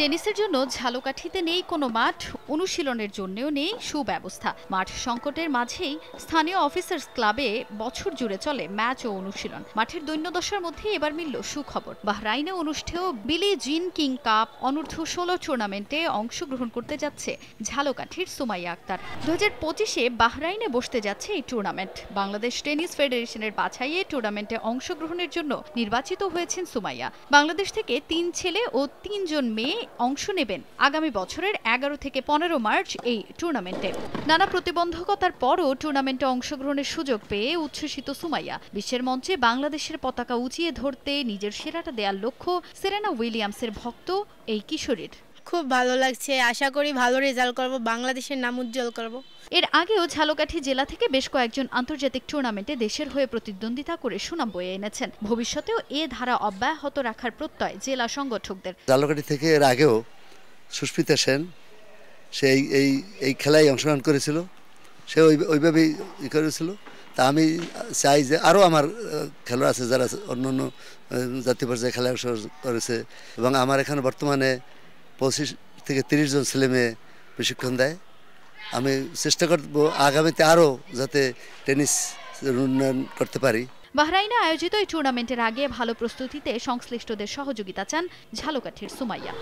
টেনিসের জন্য ঝালকাঠিতে নেই কোনো মাঠ, অনুশীলনের জন্যও নেই সুব্যবস্থা। মাঠ সংকটের মাঝেই স্থানীয় অফিসার্স ক্লাবে বছর জুড়ে চলে ম্যাচ ও অনুশীলন। মাঠের দৈন্যদশার মধ্যে এবার মিলল সুখবর। বাহরাইনে অনুষ্ঠেয় বিলি জিন কিং কাপ অনূর্ধ্ব-16 টুর্নামেন্টে অংশগ্রহণ করতে যাচ্ছে ঝালকাঠির সুমাইয়া আক্তার। 2025-এ বাহরাইনে বসতে যাচ্ছে এই টুর্নামেন্ট। বাংলাদেশ টেনিস ফেডারেশনের বাছাইয়ে টুর্নামেন্টে অংশগ্রহণের জন্য নির্বাচিত হয়েছেন সুমাইয়া। বাংলাদেশ থেকে 3 ছেলে ও 3 জন মেয়ে অংশ নেবেন আগামী বছরের 11 থেকে 15 মার্চ এই টুর্নামেন্টে। নানা প্রতিবন্ধকতার পরও টুর্নামেন্টে অংশগ্রহণের সুযোগ পেয়ে উচ্ছ্বসিত সুমাইয়া। বিশ্বের মঞ্চে বাংলাদেশের পতাকা উঁচিয়ে ধরতে নিজের সেরাটা দেওয়ার লক্ষ্য সেরেনা উইলিয়ামসের ভক্ত এই কিশোরীর। খুব ভালো লাগছে, আশা করি ভালো রেজাল্ট করব, বাংলাদেশের নাম উজ্জ্বল করব। এর আগেও ঝালকাঠি জেলা থেকে বেশ কয়েকজন আন্তর্জাতিক টুর্নামেন্টে দেশের হয়ে প্রতিদ্বন্দ্বিতা করে সুনাম বয়ে এনেছেন। ভবিষ্যতেও এ ধারা অব্যাহত রাখার প্রত্যয় জেলা সংগঠকদের। ঝালকাঠি থেকে এর আগেও সুস্মিতা সেন সে এই খেলায় অংশগ্রহণ করেছিল, সে ওইভাবেই করেছিল। তা আমি চাই যে আরও আমার খেলোয়াড় আছে যারা অন্য অন্য জাতীয় পর্যায়ে খেলায় অংশগ্রহণ করেছে, এবং আমার এখানে বর্তমানে 25 থেকে 30 জন ছেলে মেয়ে প্রশিক্ষণ দেয়। আমি চেষ্টা করব আগামীতে আরও যাতে টেনিস উন্নয়ন করতে পারি। বাহরাইনে আয়োজিত এই টুর্নামেন্টের আগে ভালো প্রস্তুতিতে সংশ্লিষ্টদের সহযোগিতা চান ঝালকাঠির সুমাইয়া।